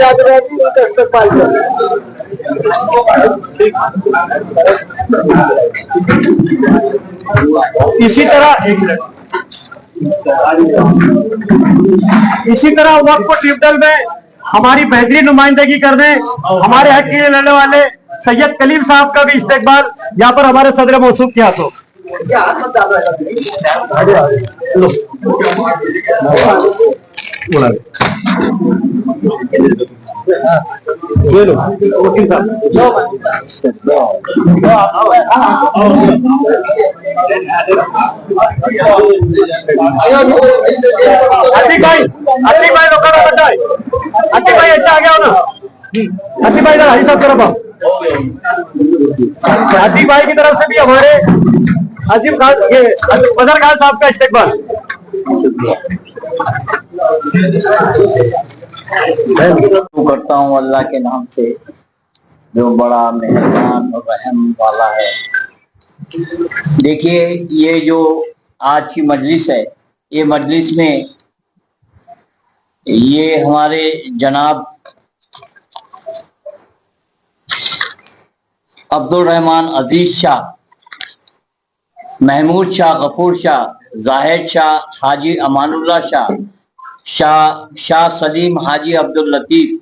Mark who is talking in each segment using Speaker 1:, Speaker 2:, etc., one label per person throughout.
Speaker 1: जागृति उनका इस्तेमाल करें।
Speaker 2: इसी तरह वक्फ ट्रिब्यूनल में हमारी बेहतरीन नुमाइंदगी करने हमारे हक के लिए लड़ने वाले सैयद कलीम साहब का भी इस्तेकबाल यहाँ पर हमारे सदर मौसूफ किया। तो अतीक भाई लोग अतीक भाई ऐसे आ गया हो ना। अतीक भाई हाजी साहब तरफ आओ। अतीक भाई की तरफ से भी हमारे अजीम खान बदर खान साहब का इस्तेकबाल।
Speaker 3: करता हूँ अल्लाह के नाम से जो बड़ा मेहरबान और रहम वाला है। देखिए ये जो आज की मजलिस है, ये मजलिस में ये हमारे जनाब अब्दुल रहमान अजीज शाह, महमूद शाह, गफूर शाह, जाहिद शाह, हाजी अमानुल्लाह शाह, शाह सलीम, हाजी अब्दुल लतीफ,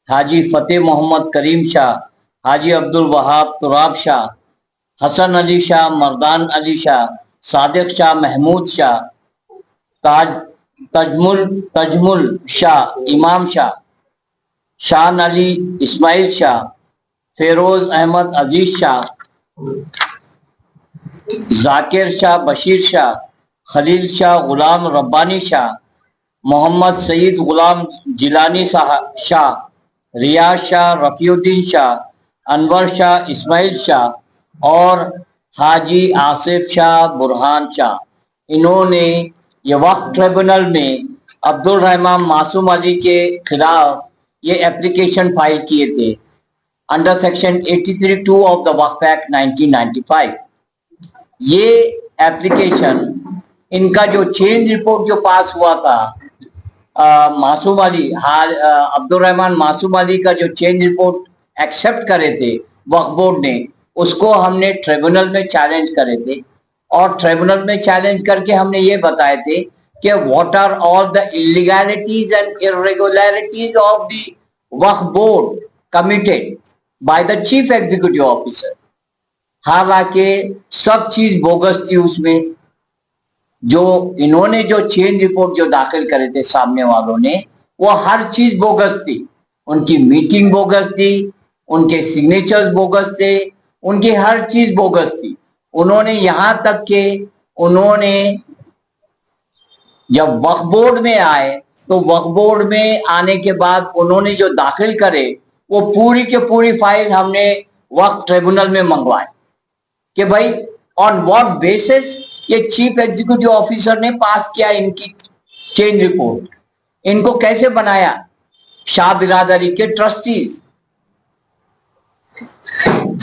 Speaker 3: हाजी फतेह मोहम्मद करीम शाह, हाजी अब्दुल वहाब तुराब शाह, हसन अली शाह, मर्दान अली शाह, सादिक शाह, महमूद शाह, तजमुल शाह, इमाम शाह, शान अली, इस्माइल शाह, फेरोज अहमद अजीज शाह, जाकिर शाह, बशीर शाह, खलील शाह, गुलाम रब्बानी शाह, मोहम्मद सईद गुलाम जिलानी शाह, रियाज शाह, रफीउद्दीन शाह, अनवर शाह, इस्माइल शाह और हाजी आसिफ शाह, बुरहान शाह। इन्होंने ये वक्फ ट्रिब्यूनल में अब्दुल रहमान मासूम अली के खिलाफ ये एप्लीकेशन फाइल किए थे under section 83(2) of the Waqf act 1995। ये एप्लीकेशन, इनका जो चेंज रिपोर्ट जो पास हुआ था मासूम अली, अब्दुल रहमान मासूम अली का जो चेंज रिपोर्ट एक्सेप्ट करे थे वक्फ बोर्ड ने, उसको हमने ट्रिब्यूनल में चैलेंज करे थे और ट्रिब्यूनल में चैलेंज करके हमने ये बताए थे कि what are all the illegalities and irregularities of the Waqf board committed by the chief executive officer. हालांकि सब चीज बोगस थी उसमें। जो इन्होंने जो चेंज रिपोर्ट जो दाखिल करे थे सामने वालों ने, वो हर चीज बोगस थी। उनकी मीटिंग बोगस थी, उनके सिग्नेचर्स बोगस थे, उनकी हर चीज बोगस थी। उन्होंने यहां तक के उन्होंने जब वक्फ बोर्ड में आए तो वक्फ बोर्ड में आने के बाद उन्होंने जो दाखिल करे वो पूरी के पूरी फाइल हमने वक्फ ट्रिब्यूनल में मंगवाए कि भाई ऑन व्हाट बेसिस ये चीफ एग्जीक्यूटिव ऑफिसर ने पास किया इनकी चेंज रिपोर्ट, इनको कैसे बनाया शाह बिरादरी के ट्रस्टीज।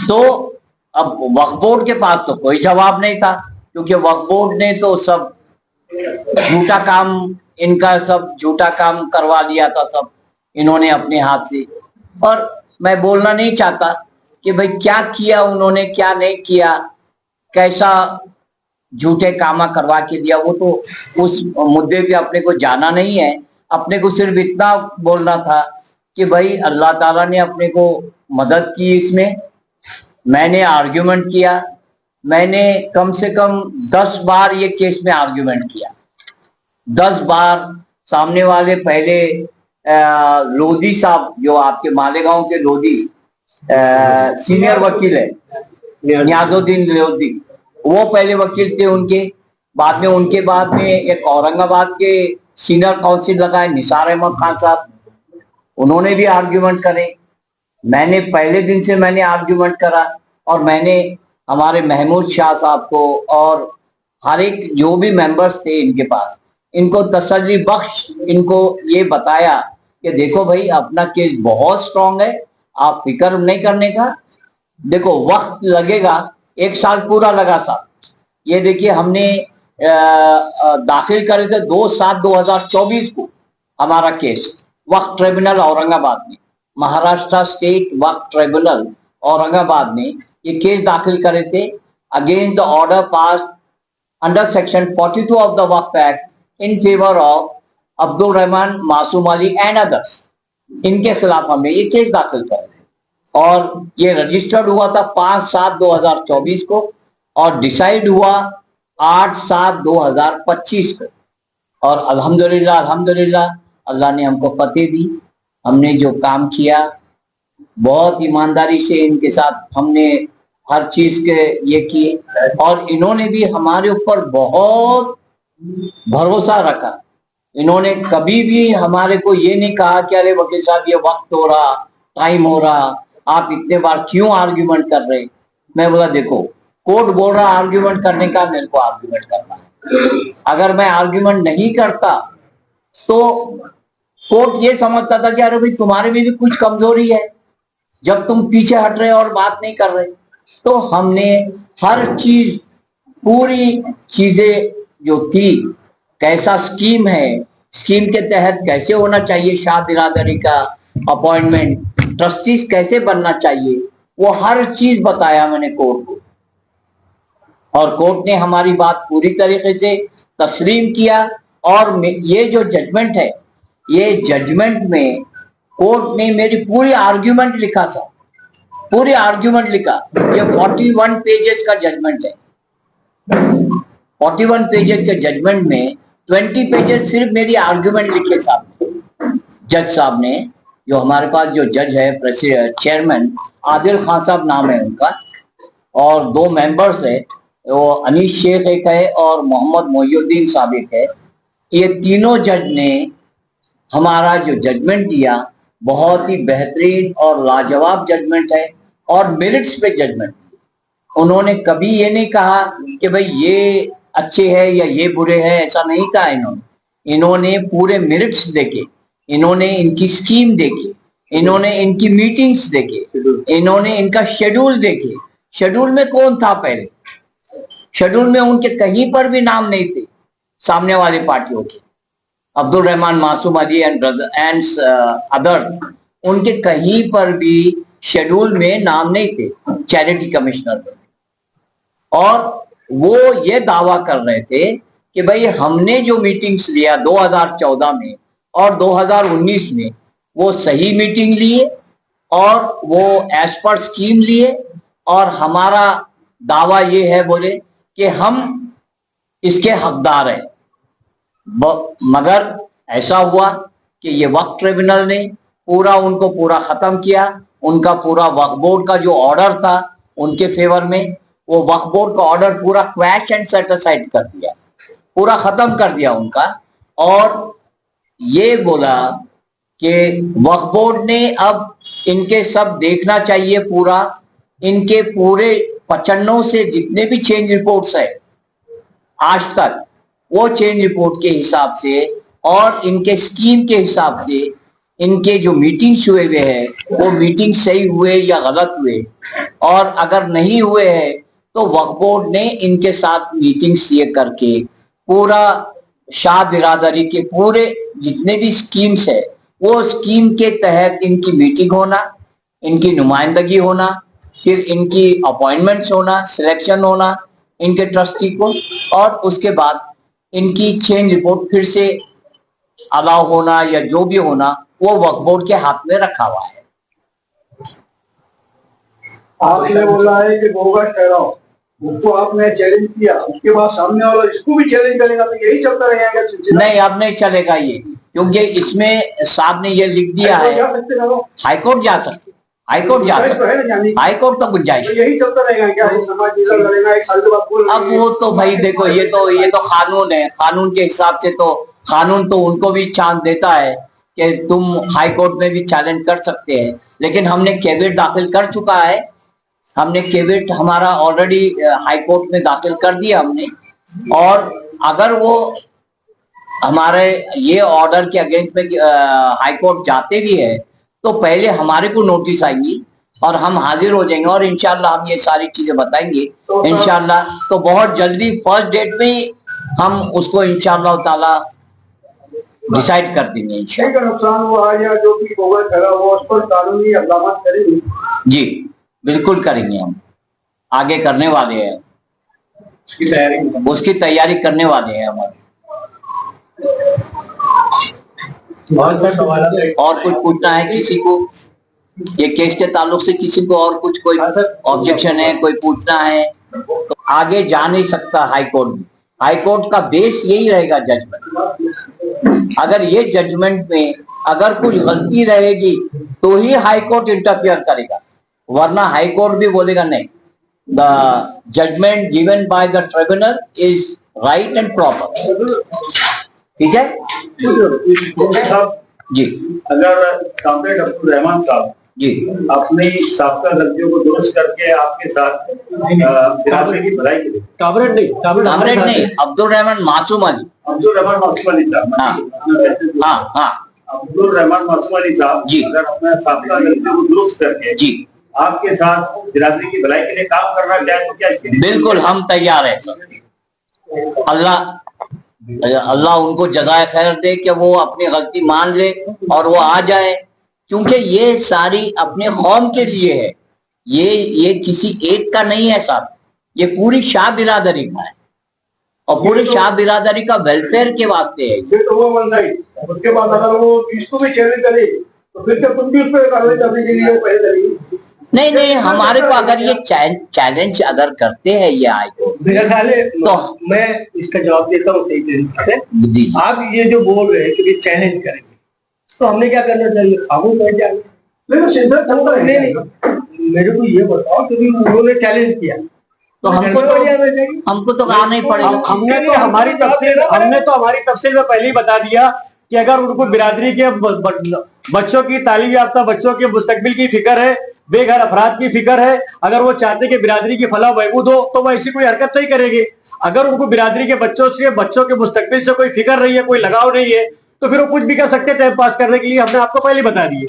Speaker 3: तो अब वक्फ बोर्ड के पास तो कोई जवाब नहीं था, क्योंकि वक्फ बोर्ड ने तो सब झूठा काम, इनका सब झूठा काम करवा लिया था सब इन्होंने अपने हाथ से। और मैं बोलना नहीं चाहता कि भाई क्या किया उन्होंने, क्या नहीं किया, कैसा झूठे कामा करवा के दिया, वो तो उस मुद्दे पे अपने को जाना नहीं है। अपने को सिर्फ इतना बोलना था कि भाई अल्लाह ताला ने अपने को मदद की इसमें। मैंने आर्ग्यूमेंट किया, मैंने कम से कम 10 बार ये केस में आर्ग्यूमेंट किया। 10 बार सामने वाले पहले लोधी साहब, जो आपके मालेगांव के लोधी सीनियर वकील है नियाजुद्दीन लोधी, वो पहले वकील थे उनके। बाद में उनके बाद में एक औरंगाबाद के सीनियर काउंसिल लगाए निसार अहमद खान साहब, उन्होंने भी आर्ग्यूमेंट करे। मैंने पहले दिन से मैंने आर्ग्यूमेंट करा और मैंने हमारे महमूद शाह साहब को और हर एक जो भी मेंबर्स थे इनके पास, इनको तसल्ली बख्श इनको ये बताया कि देखो भाई अपना केस बहुत स्ट्रांग है, आप फिक्र नहीं करने का। देखो वक्त लगेगा, 1 साल पूरा लगा साहब। ये देखिए हमने दाखिल करे थे 2/7/2024 को हमारा केस, वक्फ ट्रिब्यूनल औरंगाबाद में, महाराष्ट्र स्टेट वक्फ ट्रिब्यूनल औरंगाबाद में ये केस दाखिल करे थे against the order pass under section 42 of the Waqf act in favour of Abdul Rahman मासूम अली एंड अदर्स। इनके खिलाफ हमने ये केस दाखिल करे और ये रजिस्टर्ड हुआ था 5/7/2024 को और डिसाइड हुआ 8/7/2025 को। और अल्हम्दुलिल्लाह अल्हम्दुलिल्लाह अल्लाह ने हमको फतेह दी। हमने जो काम किया बहुत ईमानदारी से इनके साथ हमने हर चीज के ये किए और इन्होंने भी हमारे ऊपर बहुत भरोसा रखा। इन्होंने कभी भी हमारे को ये नहीं कहा कि अरे वकील साहब ये वक्त हो रहा, टाइम हो रहा, आप इतने बार क्यों आर्ग्यूमेंट कर रहे। मैं बोला देखो कोर्ट बोल रहा आर्ग्यूमेंट करने का, मेरे को आर्ग्यूमेंट करना है। अगर मैं आर्ग्यूमेंट नहीं करता तो कोर्ट ये समझता था कि अरे भाई तुम्हारे में भी कुछ कमजोरी है जब तुम पीछे हट रहे और बात नहीं कर रहे। तो हमने हर चीज पूरी चीजें जो थी, कैसा स्कीम है, स्कीम के तहत कैसे होना चाहिए शाह बिरादरी का अपॉइंटमेंट, ट्रस्टीज कैसे बनना चाहिए, वो हर चीज बताया मैंने कोर्ट को। और कोर्ट ने हमारी बात पूरी तरीके से तस्लीम किया। और ये जो जजमेंट है, ये जजमेंट में कोर्ट ने मेरी पूरी आर्ग्यूमेंट लिखा सर, पूरी आर्ग्यूमेंट लिखा। ये 41 पेजेस का जजमेंट है। 41 पेजेस के जजमेंट में 20 पेजेस सिर्फ मेरी आर्ग्यूमेंट लिखे साहब, जज साहब ने। जो हमारे पास जो जज है चेयरमैन आदिल खान साहब नाम है उनका, और 2 मेंबर्स है, वो अनीस शेख एक है और मोहम्मद मोहिउद्दीन साहब एक है। ये तीनों जज ने हमारा जो जजमेंट दिया बहुत ही बेहतरीन और लाजवाब जजमेंट है और मेरिट्स पे जजमेंट। उन्होंने कभी ये नहीं कहा कि भाई ये अच्छे हैं या ये बुरे हैं, ऐसा नहीं कहा इन्होंने। इन्होंने पूरे मेरिट्स देखे, इन्होंने इनकी स्कीम देखी, इन्होंने इनकी मीटिंग्स देखे, इन्होंने इनका शेड्यूल देखे। शेड्यूल में कौन था पहले? शेड्यूल में उनके कहीं पर भी नाम नहीं थे सामने वाली पार्टियों के, अब्दुल रहमान मासूम अली एंड अदर्स, उनके कहीं पर भी शेड्यूल में नाम नहीं थे चैरिटी कमिश्नर में। और वो ये दावा कर रहे थे कि भाई हमने जो मीटिंग्स लिया 2014 में और 2019 में वो सही मीटिंग लिए और वो एज पर स्कीम लिए, और हमारा दावा ये है बोले कि हम इसके हकदार हैं। मगर ऐसा हुआ कि ये वक्फ ट्रिब्यूनल ने उनको पूरा खत्म किया। उनका पूरा वक्फ बोर्ड का जो ऑर्डर था उनके फेवर में, वो वक्फ बोर्ड का ऑर्डर पूरा क्वैश एंड सेट असाइड कर दिया, पूरा खत्म कर दिया उनका। और ये बोला कि वक्फ बोर्ड ने अब इनके सब देखना चाहिए, पूरा इनके पूरे 95 से जितने भी चेंज रिपोर्ट्स है आज तक, वो चेंज रिपोर्ट के हिसाब से और इनके स्कीम के हिसाब से इनके जो मीटिंग्स हुए हुए हैं वो मीटिंग सही हुए या गलत हुए, और अगर नहीं हुए हैं तो वक्फ बोर्ड ने इनके साथ मीटिंग्स ये करके पूरा शाह बिरादरी के पूरे जितने भी स्कीम्स है वो स्कीम के तहत इनकी मीटिंग होना, इनकी नुमाइंदगी होना, फिर इनकी अपॉइंटमेंट्स होना, सिलेक्शन होना इनके ट्रस्टी को, और उसके बाद इनकी चेंज रिपोर्ट फिर से अलाउ होना या जो भी होना वो वक्फ बोर्ड के हाथ में रखा हुआ है।
Speaker 1: आपने बोला है कि बोगस ठहराओ, उसको आपने चैलेंज किया, उसके बाद सामने वाला इसको भी चैलेंज करेगा, तो यही चलता रहेगा? नहीं,
Speaker 3: अब नहीं चलेगा ये, क्योंकि इसमें साहब ने ये लिख दिया है हाईकोर्ट जा सकते, हाईकोर्ट जा सकते, हाईकोर्ट तो गुंजाइश।
Speaker 1: यही चलता रहेगा क्या? एक साल के बाद
Speaker 3: अब वो तो भाई देखो, ये तो कानून है, कानून के हिसाब से तो कानून तो उनको भी चांस देता है कि तुम हाईकोर्ट में भी चैलेंज कर सकते हैं। लेकिन हमने कैविएट दाखिल कर चुका है, हमने कैविएट हमारा ऑलरेडी हाईकोर्ट में दाखिल कर दिया हमने, और अगर वो हमारे ये ऑर्डर के अगेंस्ट में हाईकोर्ट जाते भी है तो पहले हमारे को नोटिस आएंगी और हम हाजिर हो जाएंगे, और इंशाल्लाह हम ये सारी चीजें बताएंगे इंशाल्लाह। तो बहुत जल्दी फर्स्ट डेट में ही हम उसको इंशाल्लाह ताला डिसाइड कर देंगे इंशाल्लाह।
Speaker 1: का नुकसान हुआ है या जो भी होगा ठहरा हुआ उस पर कानूनी इक़दाम करेंगे।
Speaker 3: जी बिल्कुल करेंगे, हम आगे करने वाले हैं, उसकी तैयारी करने वाले हैं हमारे। और कुछ पूछना है किसी को ये केस के ताल्लुक से? किसी को और कुछ कोई ऑब्जेक्शन है, कोई पूछना है? तो आगे जा नहीं सकता हाई कोर्ट में। हाई कोर्ट का बेस यही रहेगा जजमेंट। अगर ये जजमेंट में अगर कुछ गलती रहेगी तो ही हाई कोर्ट इंटरफियर करेगा, वरना हाई कोर्ट भी बोलेगा नहीं, the judgement given by the tribunal is right and proper. ठीक है जी।
Speaker 4: अगर कॉमरेड अब्दुल रहमान साहब
Speaker 3: जी
Speaker 4: अपनी साबका गलतियों को दुरुस्त करके आपके साथ बिरादरी की भलाई के लिए,
Speaker 3: कामरेड नहीं, अब्दुल रहमान मासूम अली,
Speaker 4: अब्दुल रहमान मासूम अली साहब,
Speaker 3: हाँ
Speaker 4: अब्दुल रहमान मासूम अली साहब
Speaker 3: जी,
Speaker 4: अगर अपना साबका गलतियों को दुरुस्त करके
Speaker 3: जी
Speaker 4: आपके साथ बिरादरी की भलाई के लिए काम करना चाहे तो क्या इसके लिए?
Speaker 3: बिल्कुल हम तैयार हैं। अल्लाह उनको जज़ाए खैर दे कि वो अपनी गलती मान ले और वो आ जाए, क्योंकि ये सारी अपने कौम के लिए है। ये किसी एक का नहीं है साहब, ये पूरी शाह बिरादरी का है और पूरी शाह बिरादरी का वेलफेयर के वास्ते है।
Speaker 1: फिर तो वो वन साइड, उसके बाद अगर वो इसको भी चैलेंज करे तो फिर क्या तुम भी उस पर कार्रवाई करने के लिए पहले करेंगे?
Speaker 3: नहीं, हमारे को अगर ये चैलेंज अगर करते हैं ये आए
Speaker 5: मेरा ख्याल है
Speaker 3: तो
Speaker 5: मैं इसका जवाब देता हूँ सही तरीके से। आप ये जो बोल रहे हैं कि ये चैलेंज करेंगे तो हमने क्या करना चाहिए? खामोश बैठ जाएंगे। नहीं, मेरे को ये बताओ कि उन्होंने चैलेंज किया
Speaker 3: तो हमको तो आना ही पड़ेगा।
Speaker 2: हमने तो हमारी तफसील में पहले ही बता दिया कि अगर उनको बिरादरी के बच्चों की, तालीम याफ्ता बच्चों के मुस्तकबिल की फिक्र है, बेघर अफराद की फिक्र है, अगर वो चाहते कि बिरादरी की फलाह बहबूद हो तो वो ऐसी कोई हरकत नहीं करेंगे। अगर उनको बिरादरी के बच्चों के मुस्तकबिल से कोई फिक्र नहीं है, कोई लगाव नहीं है, तो फिर वो कुछ भी कर सकते हैं टाइम पास करने के लिए। हमने आपको पहले बता दिए।